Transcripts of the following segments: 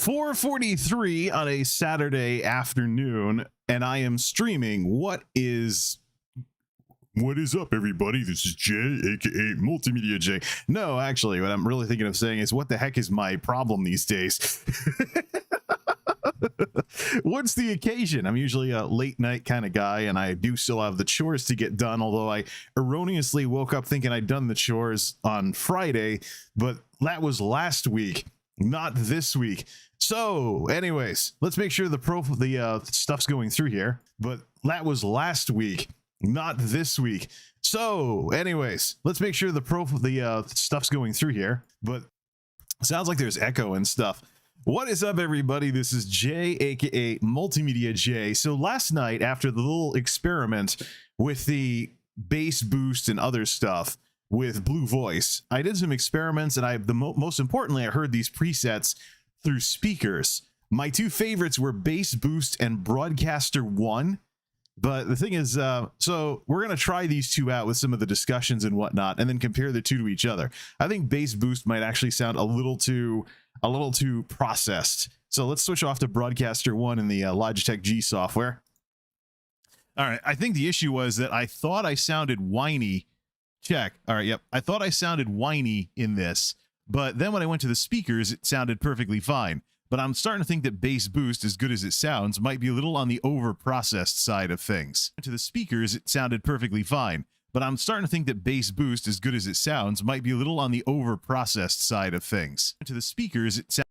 .43 on a Saturday afternoon, and I am streaming. What is up, everybody? This is Jay, aka MultimediaJay. No, actually, what I'm really thinking of saying is, what the heck is my problem these days? What's the occasion? I'm usually a late night kind of guy, and I do still have the chores to get done, although I erroneously woke up thinking I'd done the chores on Friday, but that was last week, not this week. So anyways, let's make sure the stuff's going through here, but that was last week, not this week. So anyways, let's make sure the stuff's going through here, but sounds like there's echo and stuff. What is up, everybody? This is Jay, aka MultimediaJay. So last night, after the little experiment with the bass boost and other stuff with Blue Voice, I did some experiments, and most importantly, I heard these presets through speakers. My two favorites were Bass Boost and Broadcaster 1. But the thing is, so we're going to try these two out with some of the discussions and whatnot, and then compare the two to each other. I think Bass Boost might actually sound a little too processed. So let's switch off to Broadcaster 1 in the Logitech G software. All right, I think the issue was that I thought I sounded whiny. Check. All right, yep. I thought I sounded whiny in this, but then when I went to the speakers, it sounded perfectly fine. But I'm starting to think that Bass Boost, as good as it sounds, might be a little on the over-processed side of things. To the speakers, it sounded perfectly fine. But I'm starting to think that Bass Boost, as good as it sounds, might be a little on the over-processed side of things. To the speakers, it sounds...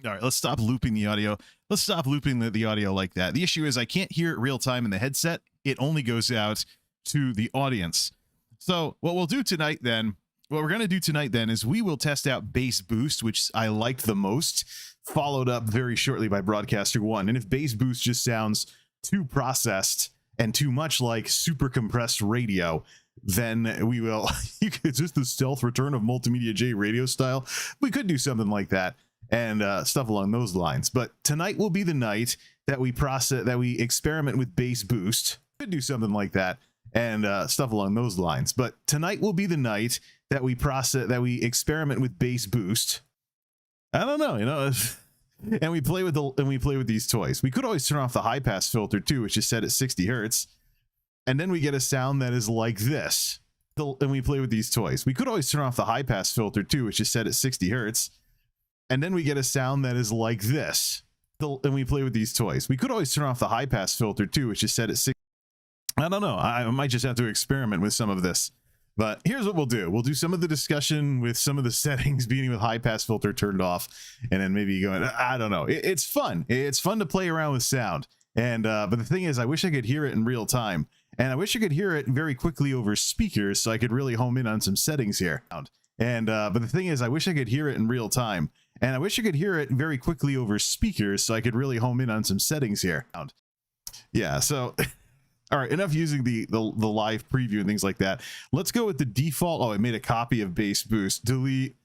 All right, let's stop looping the audio. Let's stop looping the audio like that. The issue is I can't hear it real time in the headset. It only goes out to the audience. So what we'll do tonight then... What we're going to do tonight then is we will test out Bass Boost, which I liked the most, followed up very shortly by Broadcaster 1. And if Bass Boost just sounds too processed and too much like super compressed radio, then we will, it's just the stealth return of MultimediaJay radio style. We could do something like that and stuff along those lines. But tonight will be the night that we experiment with Bass Boost. Could do something like that and stuff along those lines. But tonight will be the night that we experiment with Bass Boost. I don't know, you know, and we play with these toys. We could always turn off the high pass filter too, which is set at 60 hertz, and then we get a sound that is like this. And we play with these toys. We could always turn off the high pass filter too, which is set at 60 hertz, and then we get a sound that is like this. And we play with these toys. We could always turn off the high pass filter too, which is set at 60. I don't know. I might just have to experiment with some of this. But here's what we'll do. We'll do some of the discussion with some of the settings, beginning with high pass filter turned off, and then maybe going, I don't know. It's fun. It's fun to play around with sound. And but the thing is, I wish I could hear it in real time. And I wish I could hear it very quickly over speakers so I could really home in on some settings here. And but the thing is, I wish I could hear it in real time. And I wish I could hear it very quickly over speakers so I could really home in on some settings here. Yeah, so... All right, enough using the live preview and things like that. Let's go with the default. Oh, I made a copy of Bass Boost. Delete.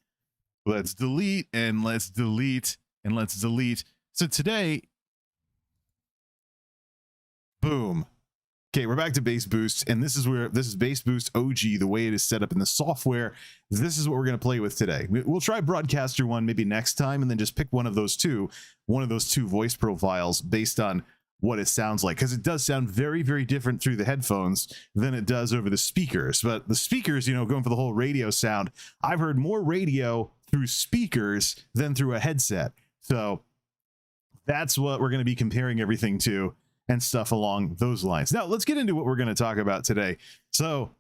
Let's delete and let's delete and let's delete. So today, boom. Okay, we're back to Bass Boost, and this is Bass Boost OG, the way it is set up in the software. This is what we're going to play with today. We'll try Broadcaster 1 maybe next time, and then just pick one of those two voice profiles based on what it sounds like, because it does sound very, very different through the headphones than it does over the speakers. But the speakers, you know, going for the whole radio sound, I've heard more radio through speakers than through a headset. So that's what we're going to be comparing everything to and stuff along those lines. Now let's get into what we're going to talk about today. So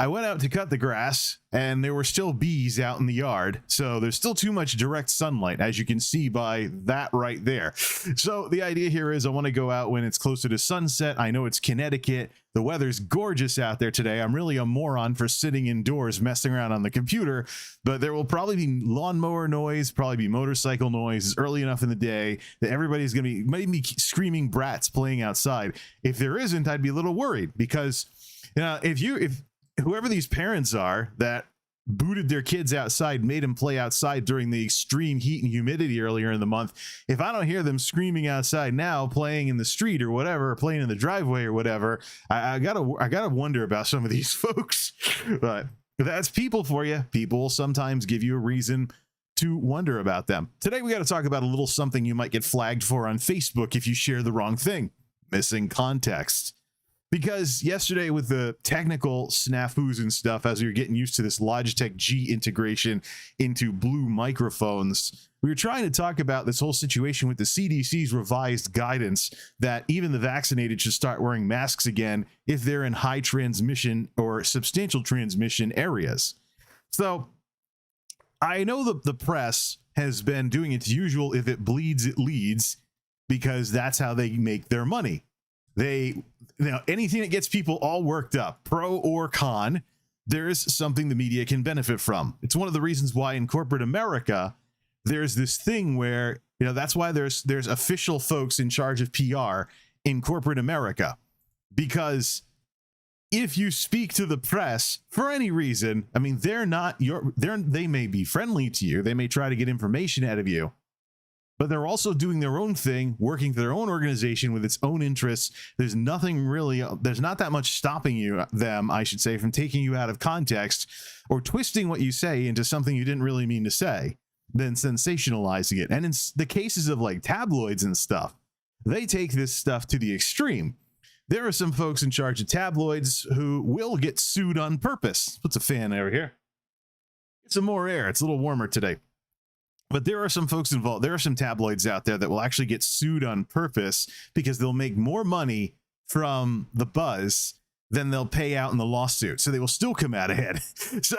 I went out to cut the grass and there were still bees out in the yard. So there's still too much direct sunlight, as you can see by that right there. So the idea here is I want to go out when it's closer to sunset. I know it's Connecticut. The weather's gorgeous out there today. I'm really a moron for sitting indoors messing around on the computer, but there will probably be lawnmower noise, probably be motorcycle noise. It's early enough in the day that everybody's going to be maybe screaming brats playing outside. If there isn't, I'd be a little worried because, you know, if whoever these parents are that booted their kids outside, made them play outside during the extreme heat and humidity earlier in the month, if I don't hear them screaming outside now, playing in the street or whatever, playing in the driveway or whatever, I gotta wonder about some of these folks. But that's people for you. People sometimes give you a reason to wonder about them. Today we got to talk about a little something you might get flagged for on Facebook if you share the wrong thing: missing context. Because yesterday with the technical snafus and stuff, as we were getting used to this Logitech G integration into Blue microphones, we were trying to talk about this whole situation with the CDC's revised guidance that even the vaccinated should start wearing masks again if they're in high transmission or substantial transmission areas. So I know the press has been doing its usual, if it bleeds, it leads, because that's how they make their money. Anything that gets people all worked up, pro or con, there's something the media can benefit from. It's one of the reasons why in corporate America, there's this thing where, that's why there's official folks in charge of PR in corporate America. Because if you speak to the press for any reason, I mean, they may be friendly to you. They may try to get information out of you, but they're also doing their own thing, working for their own organization with its own interests. There's not that much stopping them, I should say, from taking you out of context or twisting what you say into something you didn't really mean to say, then sensationalizing it. And in the cases of like tabloids and stuff, they take this stuff to the extreme. There are some folks in charge of tabloids who will get sued on purpose. Puts a fan over here. Get some more air. It's a little warmer today. But there are some folks involved. There are some tabloids out there that will actually get sued on purpose because they'll make more money from the buzz than they'll pay out in the lawsuit. So they will still come out ahead. So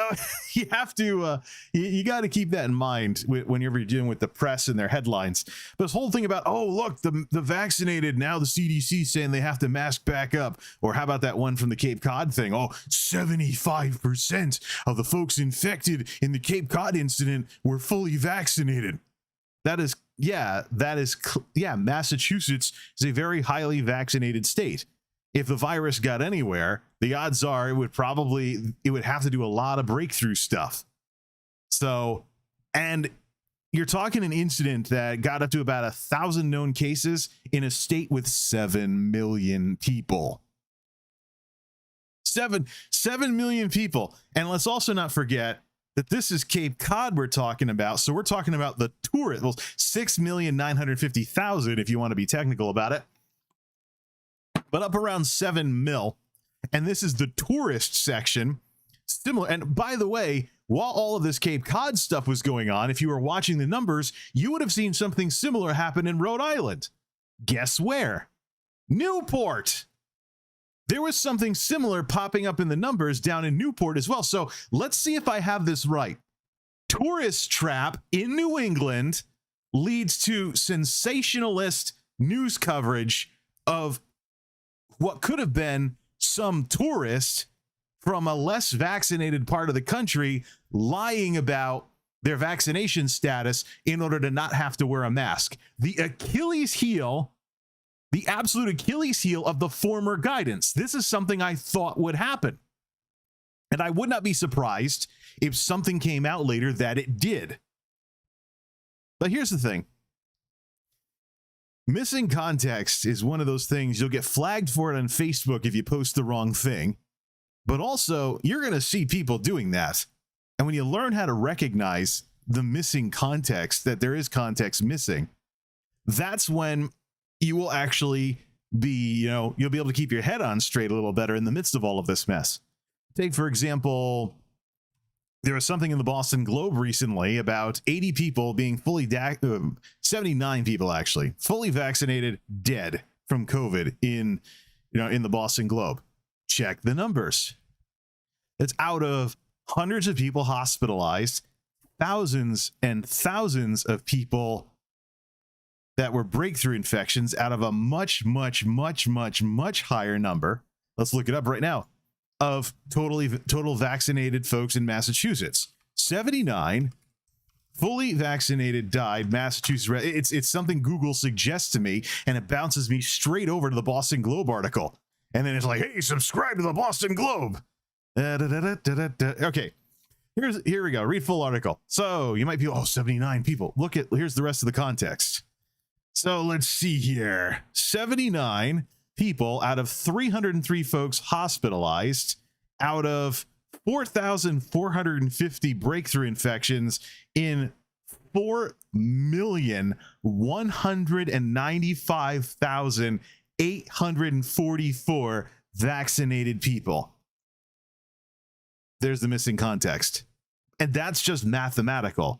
you have to, you got to keep that in mind whenever you're dealing with the press and their headlines. But this whole thing about, oh, look, the vaccinated, now the CDC saying they have to mask back up. Or how about that one from the Cape Cod thing? Oh, 75% of the folks infected in the Cape Cod incident were fully vaccinated. Massachusetts is a very highly vaccinated state. If the virus got anywhere, the odds are it would have to do a lot of breakthrough stuff. So, and you're talking an incident that got up to about 1,000 known cases in a state with 7 million people. 7 million people. And let's also not forget that this is Cape Cod we're talking about. So we're talking about the tourists. Well, 6,950,000 if you want to be technical about it. But up around 7 mil. And this is the tourist section. Similar. And by the way, while all of this Cape Cod stuff was going on, if you were watching the numbers, you would have seen something similar happen in Rhode Island. Guess where? Newport. There was something similar popping up in the numbers down in Newport as well. So let's see if I have this right. Tourist trap in New England leads to sensationalist news coverage of what could have been some tourist from a less vaccinated part of the country lying about their vaccination status in order to not have to wear a mask. The Achilles heel, the absolute Achilles heel of the former guidance. This is something I thought would happen. And I would not be surprised if something came out later that it did. But here's the thing. Missing context is one of those things you'll get flagged for it on Facebook if you post the wrong thing, but also you're going to see people doing that. And when you learn how to recognize the missing context, that there is context missing, that's when you will actually be, you'll be able to keep your head on straight a little better in the midst of all of this mess. Take, for example, there was something in the Boston Globe recently about 80 people being 79 people actually, fully vaccinated, dead from COVID in the Boston Globe. Check the numbers. It's out of hundreds of people hospitalized, thousands and thousands of people that were breakthrough infections out of a much higher number. Let's look it up right now, of total vaccinated folks in Massachusetts. 79 fully vaccinated died. Massachusetts. It's something Google suggests to me, and it bounces me straight over to the Boston Globe article. And then it's like, hey, subscribe to the Boston Globe. Okay, here we go. Read full article. So you might be, 79 people. Here's the rest of the context. So let's see here. 79 people out of 303 folks hospitalized out of 4,450 breakthrough infections in 4,195,844 vaccinated people. There's the missing context. And that's just mathematical.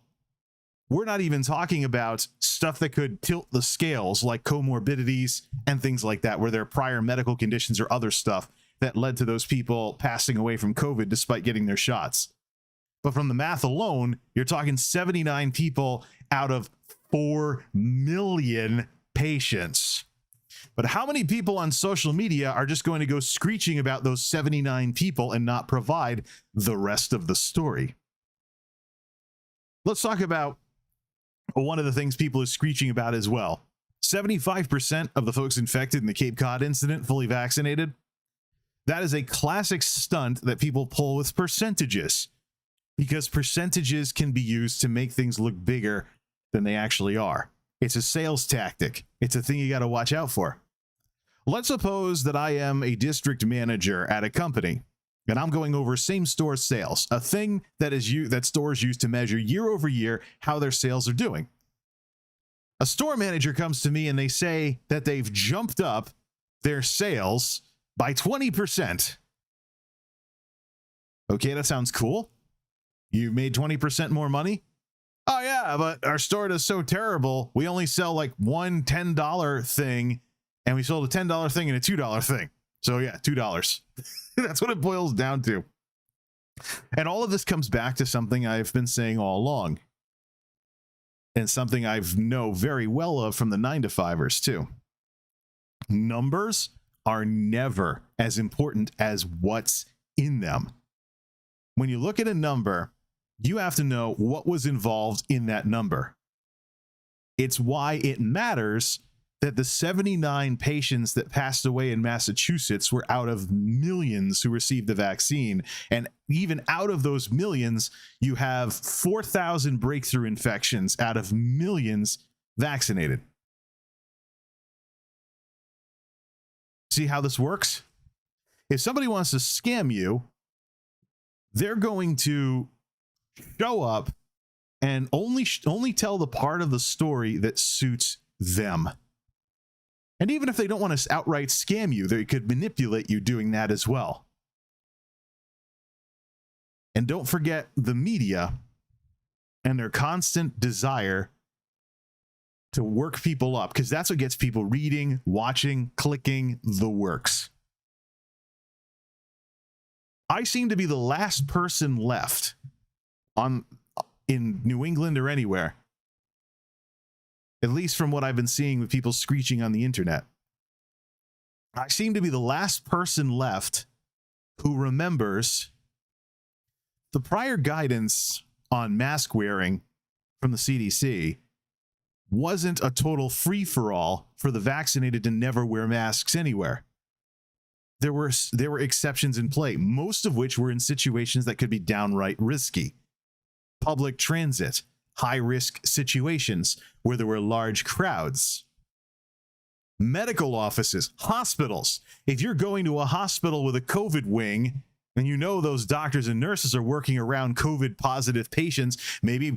We're not even talking about stuff that could tilt the scales, like comorbidities and things like that, where there are prior medical conditions or other stuff that led to those people passing away from COVID despite getting their shots. But from the math alone, you're talking 79 people out of 4 million patients. But how many people on social media are just going to go screeching about those 79 people and not provide the rest of the story? Let's talk about one of the things people are screeching about as well. 75% of the folks infected in the Cape Cod incident fully vaccinated. That is a classic stunt that people pull with percentages, because percentages can be used to make things look bigger than they actually are. It's a sales tactic. It's a thing you got to watch out for. Let's suppose that I am a district manager at a company, and I'm going over same store sales, a thing that stores use to measure year over year how their sales are doing. A store manager comes to me and they say that they've jumped up their sales by 20%. Okay, that sounds cool. You made 20% more money? Oh yeah, but our store does so terrible. We only sell like one $10 thing, and we sold a $10 thing and a $2 thing. So yeah, $2. That's what it boils down to. And all of this comes back to something I've been saying all along, and something I've know very well of from the 9-to-5ers too. Numbers are never as important as what's in them. When you look at a number, you have to know what was involved in that number. It's why it matters that the 79 patients that passed away in Massachusetts were out of millions who received the vaccine. And even out of those millions, you have 4,000 breakthrough infections out of millions vaccinated. See how this works? If somebody wants to scam you, they're going to show up and only tell the part of the story that suits them. And even if they don't want to outright scam you, they could manipulate you doing that as well. And don't forget the media and their constant desire to work people up, because that's what gets people reading, watching, clicking, the works. I seem to be the last person left in New England or anywhere, at least from what I've been seeing with people screeching on the internet. I seem to be the last person left who remembers the prior guidance on mask wearing from the CDC wasn't a total free-for-all for the vaccinated to never wear masks anywhere. There were exceptions in play, most of which were in situations that could be downright risky. Public transit, high-risk situations where there were large crowds. Medical offices, hospitals. If you're going to a hospital with a COVID wing, and you know those doctors and nurses are working around COVID-positive patients, maybe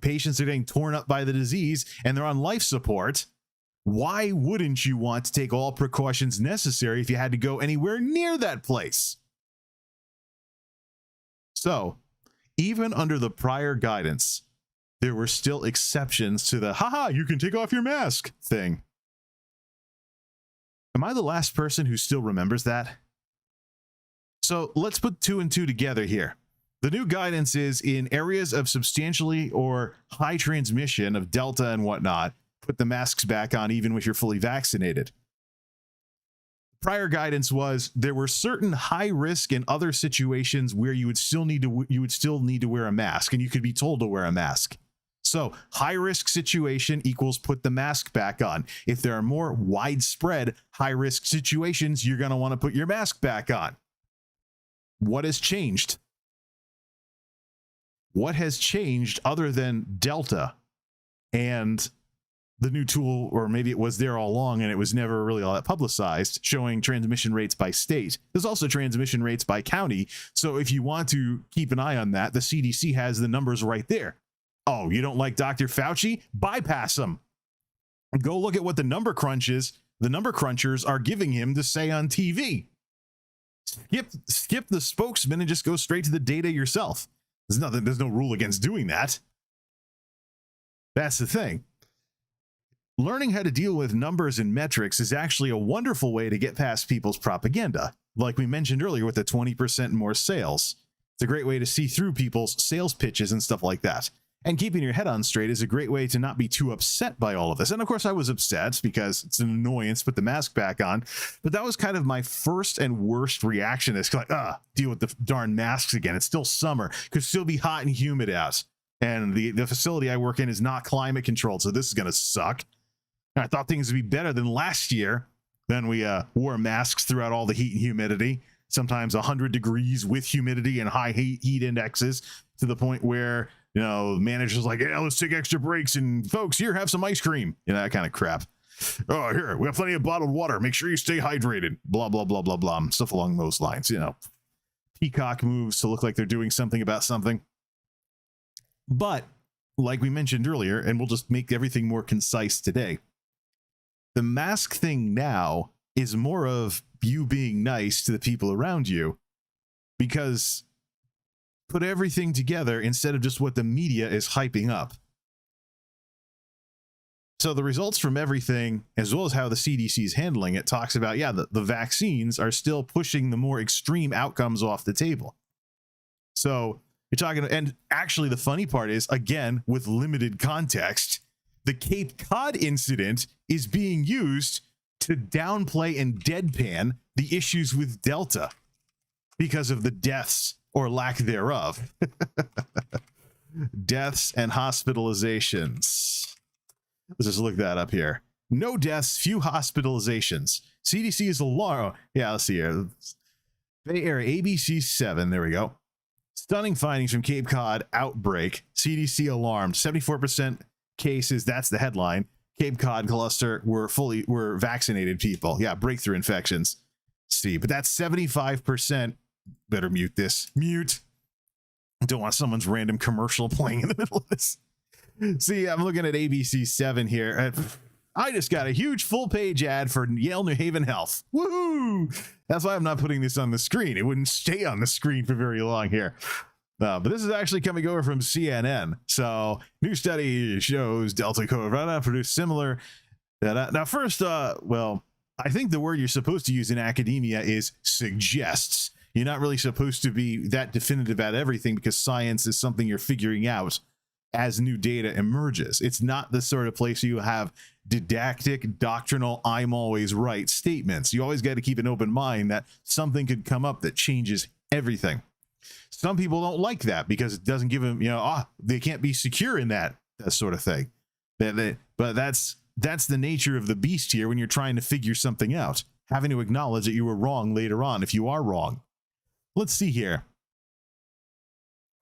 patients are getting torn up by the disease and they're on life support, why wouldn't you want to take all precautions necessary if you had to go anywhere near that place? So, even under the prior guidance, there were still exceptions to the, haha, you can take off your mask thing. Am I the last person who still remembers that? So let's put 2 and 2 together here. The new guidance is in areas of substantially or high transmission of Delta and whatnot, put the masks back on even if you're fully vaccinated. Prior guidance was there were certain high risk and other situations where you would still need to wear a mask, and you could be told to wear a mask. So high risk situation equals put the mask back on. If there are more widespread high risk situations, you're going to want to put your mask back on. What has changed? What has changed other than Delta and the new tool, or maybe it was there all along and it was never really all that publicized, showing transmission rates by state. There's also transmission rates by county. So if you want to keep an eye on that, the CDC has the numbers right there. Oh, you don't like Dr. Fauci? Bypass him. Go look at what the number crunchers are giving him to say on TV. Skip the spokesman and just go straight to the data yourself. There's no rule against doing that. That's the thing. Learning how to deal with numbers and metrics is actually a wonderful way to get past people's propaganda. Like we mentioned earlier with the 20% more sales. It's a great way to see through people's sales pitches and stuff like that. And keeping your head on straight is a great way to not be too upset by all of this. And of course I was upset because it's an annoyance, put the mask back on. But that was kind of my first and worst reaction. It's like, deal with the darn masks again. It's still summer. Could still be hot and humid out. And the facility I work in is not climate controlled. So this is going to suck. I thought things would be better than last year. Then we wore masks throughout all the heat and humidity, sometimes 100 degrees with humidity and high heat indexes, to the point where, you know, managers like, yeah, let's take extra breaks and folks, here, have some ice cream. You know, that kind of crap. Oh, here, we have plenty of bottled water. Make sure you stay hydrated. Blah, blah, blah, blah, blah. Stuff along those lines, you know. Peacock moves to look like they're doing something about something. But like we mentioned earlier, and we'll just make everything more concise today, the mask thing now is more of you being nice to the people around you, because put everything together instead of just what the media is hyping up. So the results from everything, as well as how the CDC is handling it, talks about, yeah, the vaccines are still pushing the more extreme outcomes off the table. So you're talking, and actually the funny part is, again, with limited context, the Cape Cod incident is being used to downplay and deadpan the issues with Delta because of the deaths or lack thereof. Deaths and hospitalizations. Let's just look that up here. No deaths, few hospitalizations. CDC is alarmed. Yeah, let's see here. Bay Area ABC 7. There we go. Stunning findings from Cape Cod outbreak. CDC alarmed. 74% cases. That's the headline. Cape Cod cluster were vaccinated people. Yeah, breakthrough infections. See, but that's 75%. Better mute this. Mute. Don't want someone's random commercial playing in the middle of this. See, I'm looking at ABC 7 here. I just got a huge full page ad for Yale New Haven Health. Woohoo! That's why I'm not putting this on the screen. It wouldn't stay on the screen for very long here. But this is actually coming over from CNN. So, new study shows Delta coronavirus produced similar. Now, first, well, I think the word you're supposed to use in academia is suggests. You're not really supposed to be that definitive about everything, because science is something you're figuring out as new data emerges. It's not the sort of place you have didactic, doctrinal, I'm always right statements. You always got to keep an open mind that something could come up that changes everything. Some people don't like that because it doesn't give them, you know, they can't be secure in that sort of thing. But that's the nature of the beast here when you're trying to figure something out, having to acknowledge that you were wrong later on if you are wrong. Let's see here.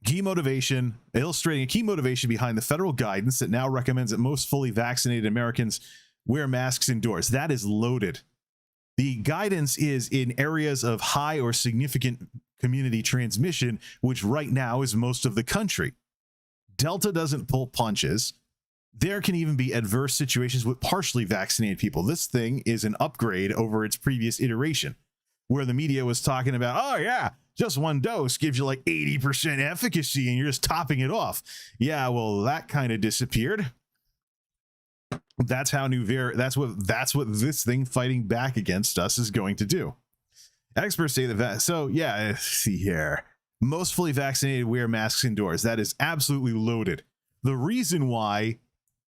Key motivation, illustrating a key motivation behind the federal guidance that now recommends that most fully vaccinated Americans wear masks indoors. That is loaded. The guidance is in areas of high or significant community transmission, which right now is most of the country. Delta doesn't pull punches. There can even be adverse situations with partially vaccinated people. This thing is an upgrade over its previous iteration, where the media was talking about, oh yeah, just one dose gives you like 80% efficacy and you're just topping it off. Yeah, well, that kind of disappeared. That's how that's what this thing fighting back against us is going to do. Experts say so yeah, let's see here. Most fully vaccinated wear masks indoors. That is absolutely loaded. The reason why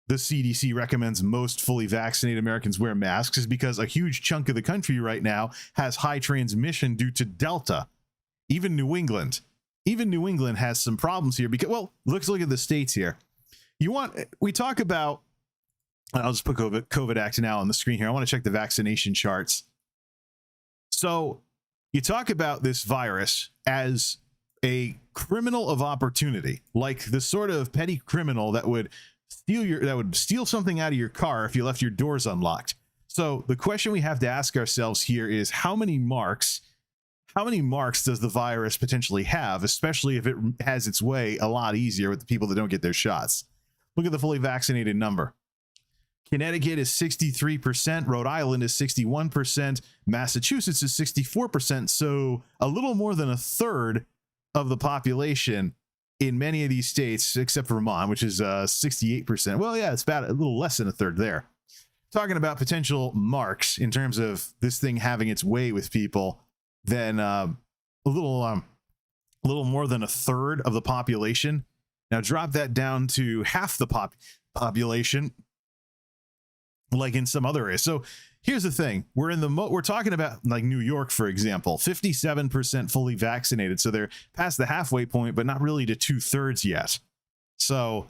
the CDC recommends most fully vaccinated Americans wear masks is because a huge chunk of the country right now has high transmission due to Delta. Even New England has some problems here because, well, let's look at the states here. We talk about, I'll just put COVID Act now on the screen here. I want to check the vaccination charts. So you talk about this virus as a criminal of opportunity, like the sort of petty criminal that would steal something out of your car if you left your doors unlocked. So the question we have to ask ourselves here is how many marks does the virus potentially have, especially if it has its way a lot easier with the people that don't get their shots? Look at the fully vaccinated number. Connecticut is 63%, Rhode Island is 61%, Massachusetts is 64%, so a little more than a third of the population in many of these states, except Vermont, which is 68%. Well, yeah, it's about a little less than a third there. Talking about potential marks in terms of this thing having its way with people, then a little more than a third of the population. Now drop that down to half the population, like in some other areas. So here's the thing: we're talking about like New York, for example, 57% fully vaccinated, so they're past the halfway point, but not really to 2/3 yet. So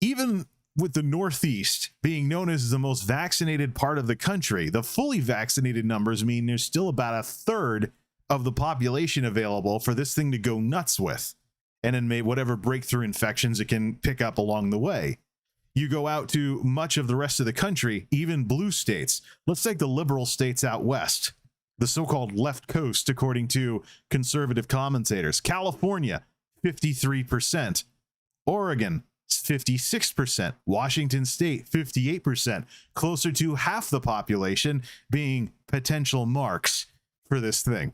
even with the Northeast being known as the most vaccinated part of the country, the fully vaccinated numbers mean there's still about a third of the population available for this thing to go nuts with, and then whatever breakthrough infections it can pick up along the way. You go out to much of the rest of the country, even blue states. Let's take the liberal states out west, the so-called left coast, according to conservative commentators. California, 53%. Oregon, 56%. Washington State, 58%. Closer to half the population being potential marks for this thing.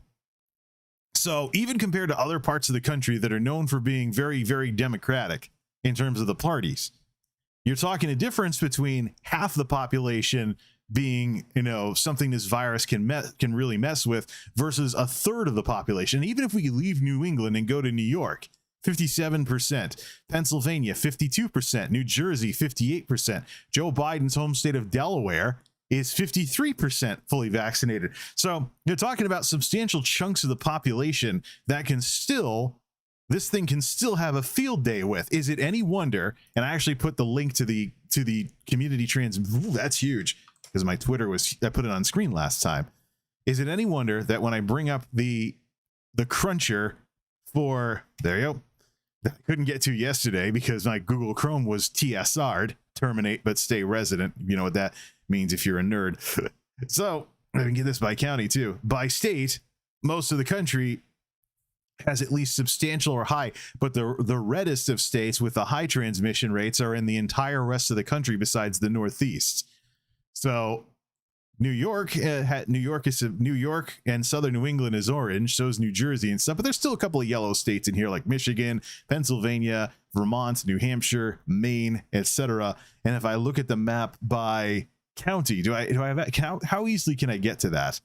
So even compared to other parts of the country that are known for being very, very democratic in terms of the parties, you're talking a difference between half the population being, something this virus can really mess with versus a third of the population. And even if we leave New England and go to New York, 57%, Pennsylvania, 52%, New Jersey, 58%, Joe Biden's home state of Delaware is 53% fully vaccinated. So you're talking about substantial chunks of the population that this thing can still have a field day with. Is it any wonder? And I actually put the link to the community that's huge because my Twitter I put it on screen last time. Is it any wonder that when I bring up the cruncher for, there you go, that I couldn't get to yesterday because my Google Chrome was TSR'd, terminate but stay resident. You know what that means if you're a nerd. So I can get this by county too. By state, most of the country has at least substantial or high, but the reddest of states with the high transmission rates are in the entire rest of the country besides the Northeast. So New York and southern New England is orange, so is New Jersey and stuff, but there's still a couple of yellow states in here like Michigan, Pennsylvania, Vermont, New Hampshire, Maine, etc. And if I look at the map by county, do I have that? How easily can I get to that?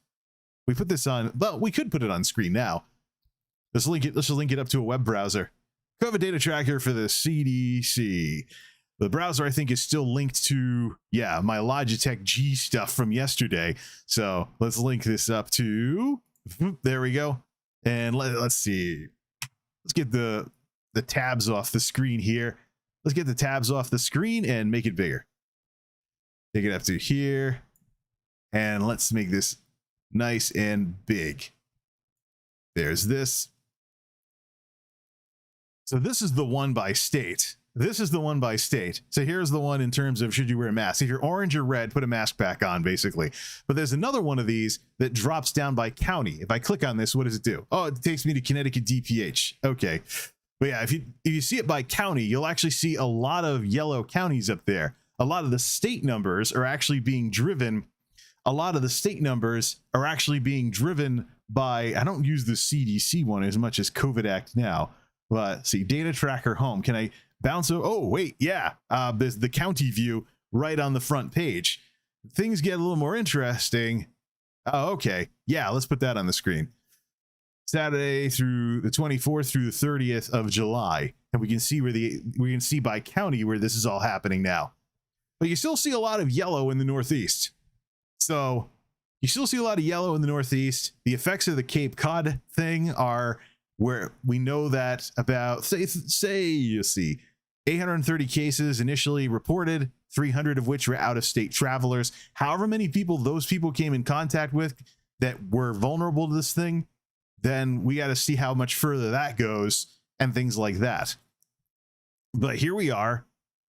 We put this on, well, we could put it on screen now. Let's just link it up to a web browser. COVID data tracker for the CDC. The browser, I think, is still linked to, my Logitech G stuff from yesterday. So let's link this up to, there we go. And let's see. Let's get the tabs off the screen here. Let's get the tabs off the screen and make it bigger. Take it up to here. And let's make this nice and big. There's this. So this is the one by state. So here's the one in terms of should you wear a mask. If you're orange or red, put a mask back on, basically. But there's another one of these that drops down by county. If I click on this, what does it do? Oh, it takes me to Connecticut DPH. Okay. But yeah, if you see it by county, you'll actually see a lot of yellow counties up there. A lot of the state numbers are actually being driven. By, I don't use the CDC one as much as COVID Act now. But see, data tracker home. Can I bounce? Oh, wait. Yeah. There's the county view right on the front page. Things get a little more interesting Oh, okay. Yeah, let's put that on the screen. Saturday through the 24th through the 30th of July. And we can see we can see by county where this is all happening now. But you still see a lot of yellow in the Northeast. So you still see a lot of yellow in the Northeast. The effects of the Cape Cod thing are where we know that about, say you see 830 cases initially reported, 300 of which were out-of-state travelers. However many people those people came in contact with that were vulnerable to this thing, then we got to see how much further that goes and things like that. But here we are.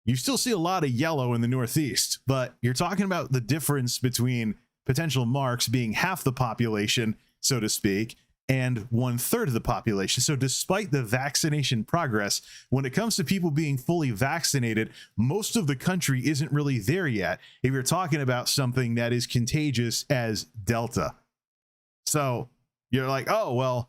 You still see a lot of yellow in the Northeast, but you're talking about the difference between potential marks being half the population, so to speak, and 1/3 of the population. So despite the vaccination progress, when it comes to people being fully vaccinated, most of the country isn't really there yet if you're talking about something that is contagious as Delta. So you're like, oh, well,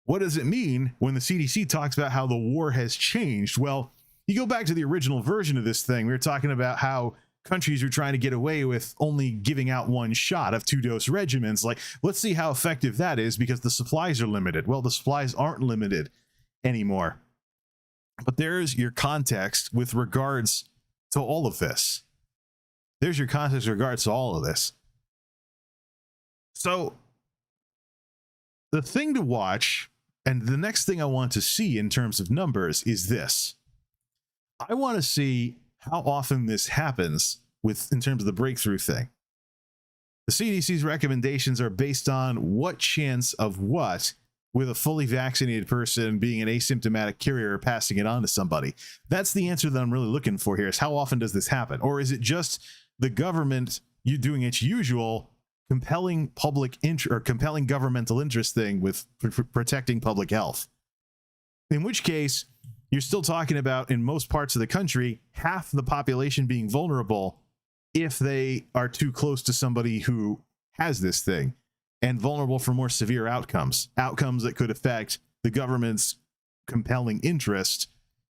what does it mean when the CDC talks about how the war has changed? Well, you go back to the original version of this thing. We were talking about how countries are trying to get away with only giving out one shot of 2-dose regimens. Like, let's see how effective that is because the supplies are limited. Well, the supplies aren't limited anymore. But there's your context with regards to all of this. There's your context with regards to all of this. So the thing to watch, and the next thing I want to see in terms of numbers, is this. I want to see how often this happens in terms of the breakthrough thing. The CDC's recommendations are based on what chance of what with a fully vaccinated person being an asymptomatic carrier or passing it on to somebody. That's the answer that I'm really looking for here, is how often does this happen? Or is it just the government you doing its usual compelling public interest or compelling governmental interest thing with protecting public health? In which case, you're still talking about, in most parts of the country, half the population being vulnerable if they are too close to somebody who has this thing, and vulnerable for more severe outcomes that could affect the government's compelling interest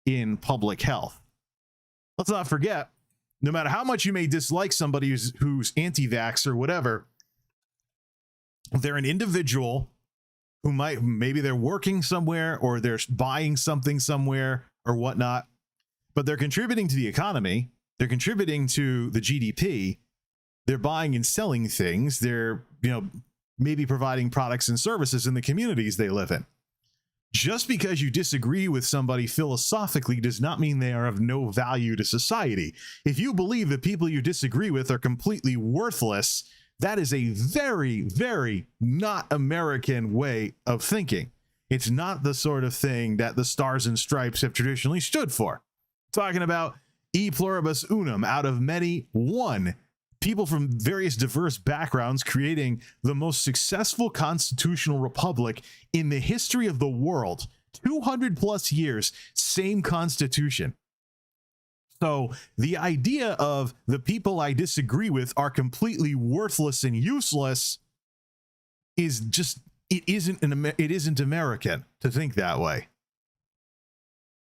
in public health. Let's not forget, no matter how much you may dislike somebody who's anti-vax or whatever, they're an individual who maybe they're working somewhere or they're buying something somewhere or whatnot, but they're contributing to the economy. They're contributing to the GDP. They're buying and selling things. They're, maybe providing products and services in the communities they live in. Just because you disagree with somebody philosophically does not mean they are of no value to society. If you believe that people you disagree with are completely worthless, that is a very, very not American way of thinking. It's not the sort of thing that the Stars and Stripes have traditionally stood for. Talking about e pluribus unum, out of many, one. People from various diverse backgrounds creating the most successful constitutional republic in the history of the world. 200 plus years, same constitution. So the idea of the people I disagree with are completely worthless and useless is just, it isn't American to think that way.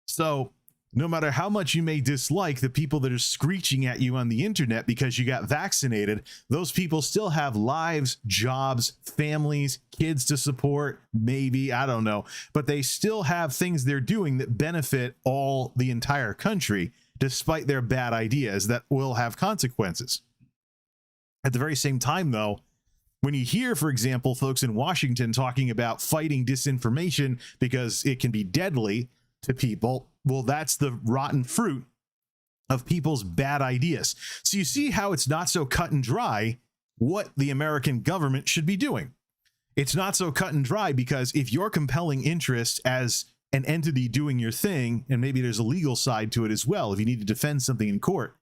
So no matter how much you may dislike the people that are screeching at you on the internet because you got vaccinated, those people still have lives, jobs, families, kids to support, maybe, I don't know, but they still have things they're doing that benefit the entire country, despite their bad ideas that will have consequences. At the very same time, though, when you hear, for example, folks in Washington talking about fighting disinformation because it can be deadly to people, well, that's the rotten fruit of people's bad ideas. So you see how it's not so cut and dry what the American government should be doing. It's not so cut and dry because if your compelling interest as an entity doing your thing, and maybe there's a legal side to it as well, if you need to defend something in court,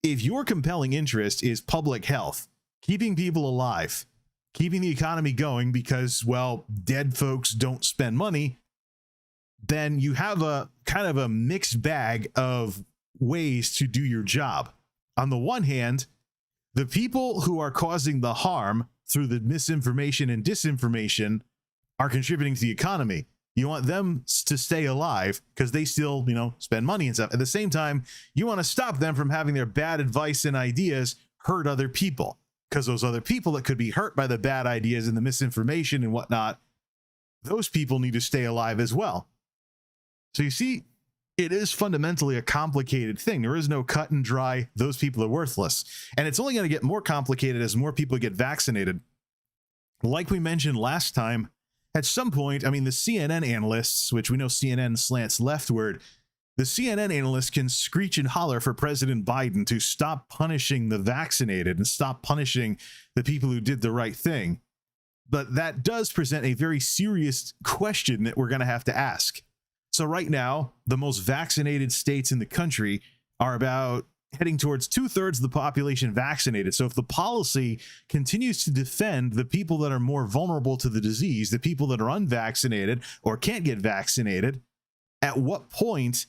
if your compelling interest is public health, keeping people alive, keeping the economy going because, well, dead folks don't spend money, then you have a kind of a mixed bag of ways to do your job. On the one hand, the people who are causing the harm through the misinformation and disinformation are contributing to the economy. You want them to stay alive because they still, spend money and stuff. At the same time, you want to stop them from having their bad advice and ideas hurt other people. because those other people that could be hurt by the bad ideas and the misinformation and whatnot, those people need to stay alive as well. So you see, it is fundamentally a complicated thing. There is no cut and dry, those people are worthless. And it's only going to get more complicated as more people get vaccinated. Like we mentioned last time, at some point, I mean, the CNN analysts, which we know CNN slants leftward, the CNN analysts can screech and holler for President Biden to stop punishing the vaccinated and stop punishing the people who did the right thing. But that does present a very serious question that we're going to have to ask. So right now, the most vaccinated states in the country are about heading towards 2/3 of the population vaccinated. So if the policy continues to defend the people that are more vulnerable to the disease, the people that are unvaccinated or can't get vaccinated, at what point,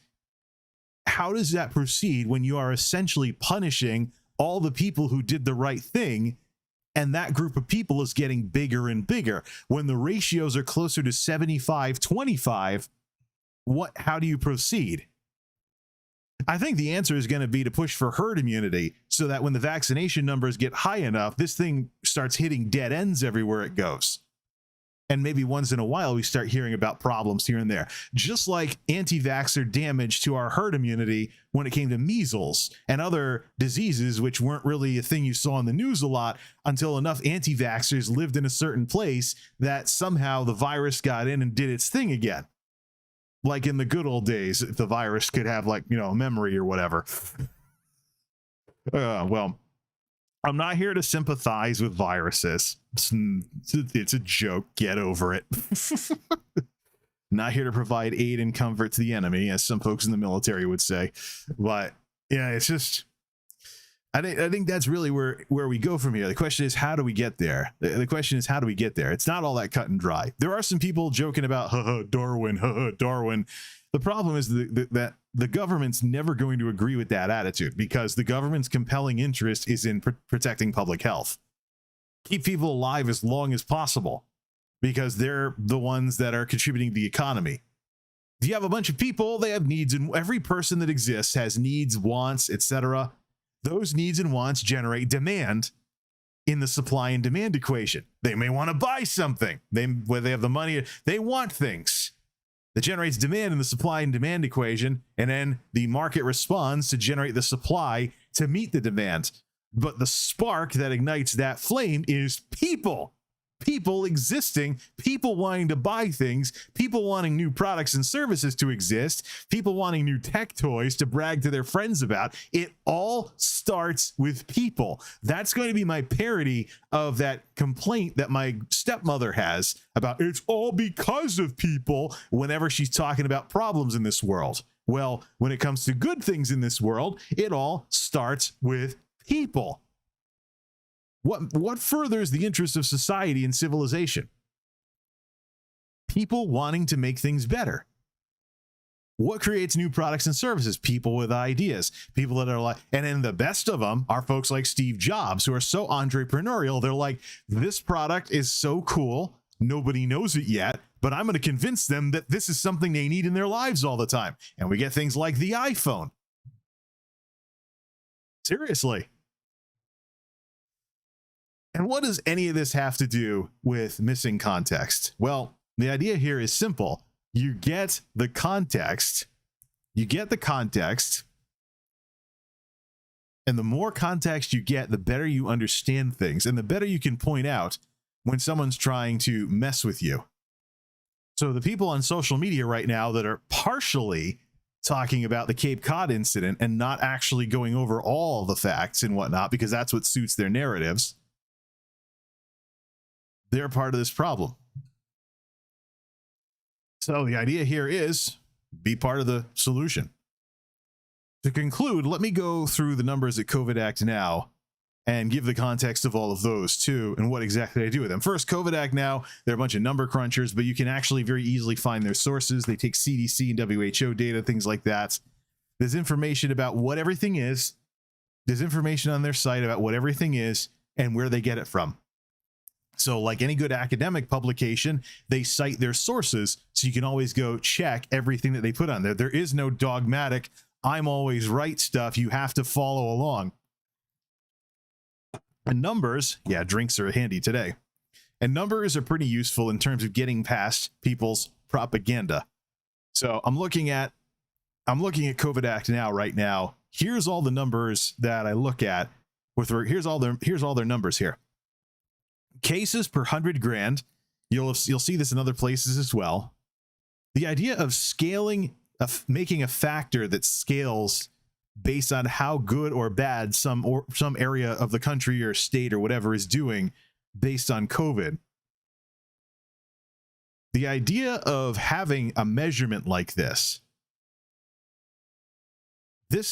how does that proceed when you are essentially punishing all the people who did the right thing? And that group of people is getting bigger and bigger. When the ratios are closer to 75-25, how do you proceed? I think the answer is going to be to push for herd immunity so that when the vaccination numbers get high enough, this thing starts hitting dead ends everywhere it goes. And maybe once in a while, we start hearing about problems here and there, just like anti-vaxxer damage to our herd immunity when it came to measles and other diseases, which weren't really a thing you saw in the news a lot until enough anti-vaxxers lived in a certain place that somehow the virus got in and did its thing again. Like in the good old days, if the virus could have, like, you know, a memory or whatever. Well, I'm not here to sympathize with viruses. It's a joke. Get over it. Not here to provide aid and comfort to the enemy, as some folks in the military would say. But yeah, it's just, I think that's really where we go from here. The question is, how do we get there? The question is, how do we get there? It's not all that cut and dry. There are some people joking about, Darwin, Darwin. The problem is that the government's never going to agree with that attitude, because the government's compelling interest is in protecting public health. Keep people alive as long as possible, because they're the ones that are contributing to the economy. If you have a bunch of people, they have needs, and every person that exists has needs, wants, etc. Those needs and wants generate demand in the supply and demand equation. They may want to buy something. Whether they have the money, they want things. That generates demand in the supply and demand equation, and then the market responds to generate the supply to meet the demand. But the spark that ignites that flame is people. People existing, people wanting to buy things, people wanting new products and services to exist, people wanting new tech toys to brag to their friends about. It all starts with people. That's going to be my parody of that complaint that my stepmother has about it's all because of people whenever she's talking about problems in this world. Well, when it comes to good things in this world, it all starts with people. What furthers the interest of society and civilization? People wanting to make things better. What creates new products and services? People with ideas. People that are like, and then the best of them are folks like Steve Jobs, who are so entrepreneurial. They're like, this product is so cool. Nobody knows it yet, but I'm going to convince them that this is something they need in their lives all the time. And we get things like the iPhone. Seriously. And what does any of this have to do with missing context? Well, the idea here is simple. You get the context. You get the context. And the more context you get, the better you understand things, and the better you can point out when someone's trying to mess with you. So the people on social media right now that are partially talking about the Cape Cod incident and not actually going over all the facts and whatnot, because that's what suits their narratives, they're part of this problem. So the idea here is be part of the solution. To conclude, let me go through the numbers at COVID Act Now and give the context of all of those too, and what exactly I do with them. First, COVID Act Now, they're a bunch of number crunchers, but you can actually very easily find their sources. They take CDC and WHO data, things like that. There's information about what everything is. There's information on their site about what everything is and where they get it from. So like any good academic publication, they cite their sources, so you can always go check everything that they put on there. There is no dogmatic, I'm always right stuff. You have to follow along. And numbers, yeah, drinks are handy today. And numbers are pretty useful in terms of getting past people's propaganda. So I'm looking at COVID Act now, right now. Here's all the numbers that I look at here's all their numbers here. Cases per 100 grand. You'll see this in other places as well. The idea of scaling, making a factor that scales based on how good or bad some area of the country or state or whatever is doing based on COVID. The idea of having a measurement like this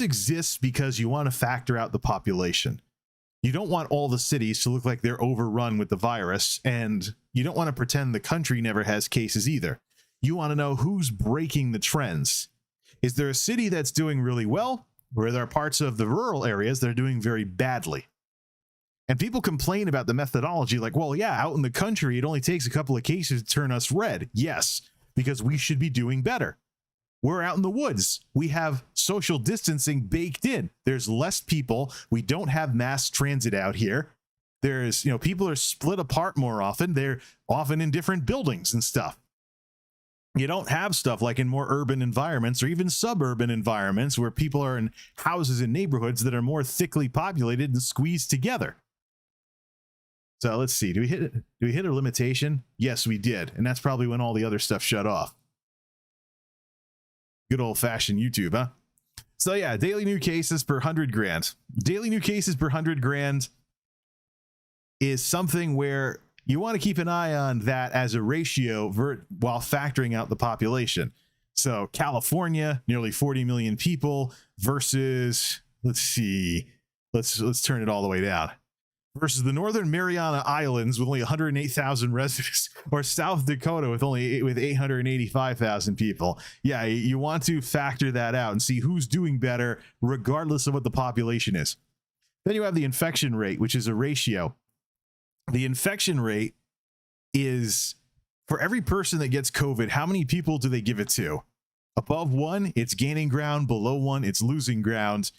exists because you want to factor out the population. You don't want all the cities to look like they're overrun with the virus, and you don't want to pretend the country never has cases either. You want to know who's breaking the trends. Is there a city that's doing really well, or are there parts of the rural areas that are doing very badly? And people complain about the methodology like, well, yeah, out in the country, it only takes a couple of cases to turn us red. Yes, because we should be doing better. We're out in the woods. We have social distancing baked in. There's less people. We don't have mass transit out here. There's, people are split apart more often. They're often in different buildings and stuff. You don't have stuff like in more urban environments or even suburban environments where people are in houses and neighborhoods that are more thickly populated and squeezed together. So let's see. Do we hit a limitation? Yes, we did. And that's probably when all the other stuff shut off. Good old-fashioned YouTube, huh? So yeah, daily new cases per 100 grand. Daily new cases per 100 grand is something where you want to keep an eye on that as a ratio while factoring out the population. So California, nearly 40 million people versus, let's see, let's turn it all the way down. Versus the Northern Mariana Islands with only 108,000 residents, or South Dakota with 885,000 people. Yeah, you want to factor that out and see who's doing better regardless of what the population is. Then you have the infection rate, which is a ratio. The infection rate is for every person that gets COVID, how many people do they give it to? Above 1, it's gaining ground. Below 1, it's losing ground.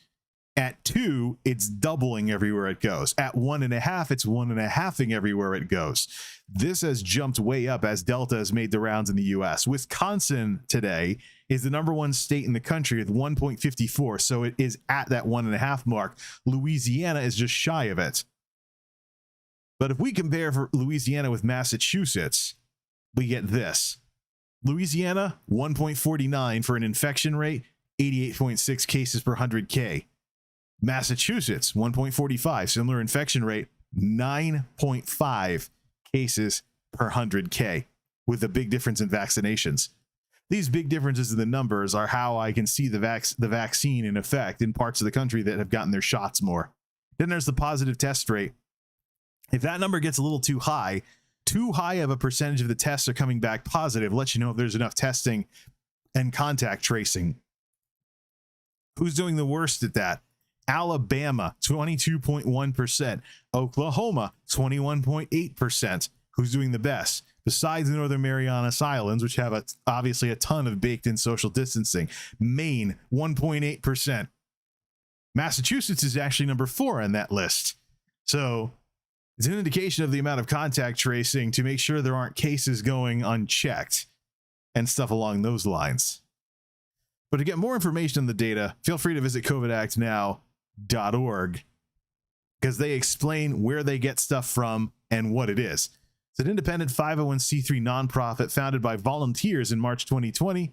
At 2, it's doubling everywhere it goes. At 1.5, it's 1.5ing everywhere it goes. This has jumped way up as Delta has made the rounds in the US. Wisconsin today is the #1 state in the country with 1.54, so it is at that 1.5 mark. Louisiana is just shy of it. But if we compare for Louisiana with Massachusetts, we get this. Louisiana, 1.49 for an infection rate, 88.6 cases per 100K. Massachusetts, 1.45, similar infection rate, 9.5 cases per 100K, with a big difference in vaccinations. These big differences in the numbers are how I can see the vaccine in effect in parts of the country that have gotten their shots more. Then there's the positive test rate. If that number gets a little too high of a percentage of the tests are coming back positive, lets you know if there's enough testing and contact tracing. Who's doing the worst at that? Alabama, 22.1%. Oklahoma, 21.8%. Who's doing the best? Besides the Northern Mariana Islands, which have obviously a ton of baked-in social distancing. Maine, 1.8%. Massachusetts is actually #4 on that list. So it's an indication of the amount of contact tracing to make sure there aren't cases going unchecked and stuff along those lines. But to get more information on the data, feel free to visit covidactnow.org because they explain where they get stuff from and what it is. It's an independent 501c3 nonprofit founded by volunteers in March 2020.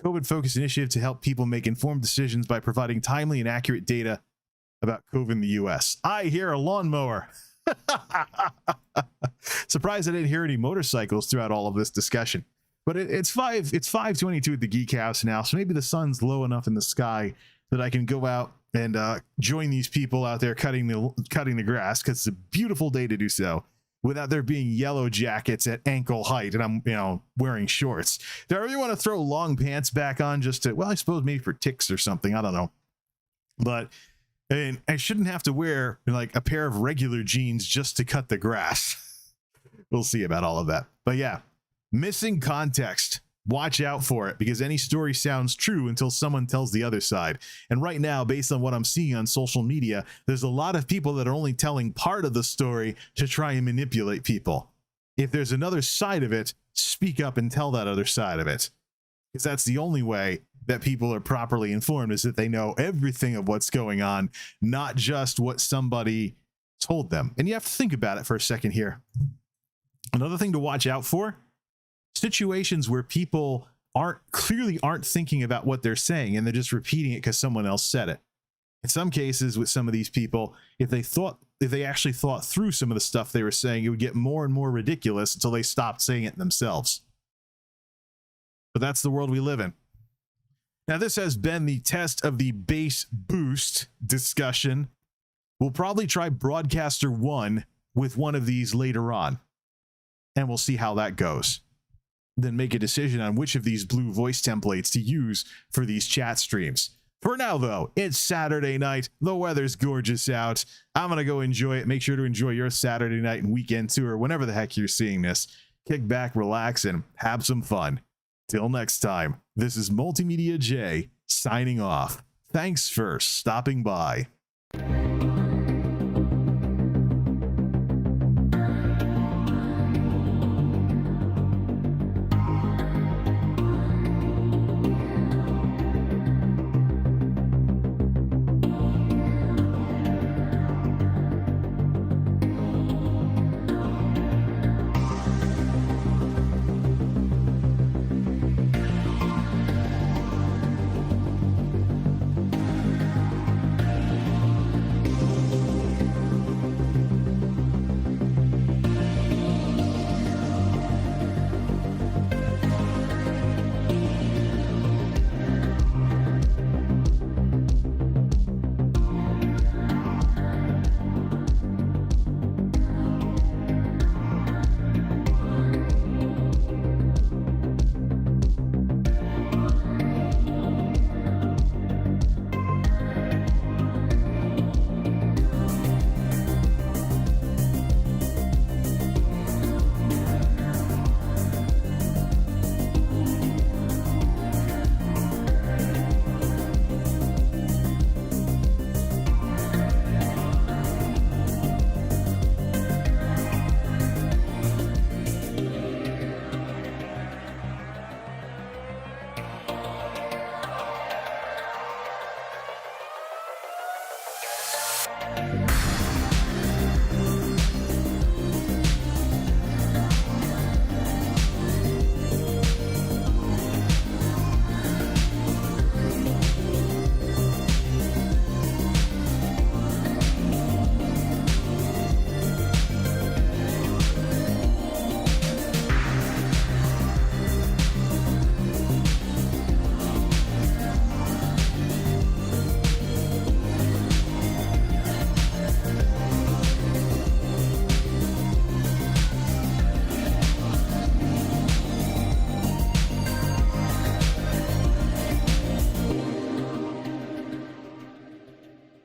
COVID-focused initiative to help people make informed decisions by providing timely and accurate data about COVID in the U.S. I hear a lawnmower. Surprised I didn't hear any motorcycles throughout all of this discussion. But it's 5:22 at the Geek House now, so maybe the sun's low enough in the sky that I can go out and join these people out there cutting the grass, because it's a beautiful day to do so without there being yellow jackets at ankle height and I'm wearing shorts. Do I really want to throw long pants back on just to, well, I suppose maybe for ticks or something, I don't know. But I shouldn't have to wear like a pair of regular jeans just to cut the grass. We'll see about all of that. But yeah, missing context. Watch out for it, because any story sounds true until someone tells the other side. And right now, based on what I'm seeing on social media, there's a lot of people that are only telling part of the story to try and manipulate people. If there's another side of it, speak up and tell that other side of it. Because that's the only way that people are properly informed, is that they know everything of what's going on, not just what somebody told them. And you have to think about it for a second here. Another thing to watch out for: situations where people clearly aren't thinking about what they're saying and they're just repeating it because someone else said it. In some cases with some of these people, if they actually thought through some of the stuff they were saying, it would get more and more ridiculous until they stopped saying it themselves. But that's the world we live in. Now, this has been the test of the bass boost discussion. We'll probably try Broadcaster 1 with one of these later on, and we'll see how that goes. Then make a decision on which of these blue voice templates to use for these chat streams. For now, though, it's Saturday night. The weather's gorgeous out. I'm going to go enjoy it. Make sure to enjoy your Saturday night and weekend tour, whenever the heck you're seeing this. Kick back, relax, and have some fun. Till next time, this is MultimediaJay signing off. Thanks for stopping by.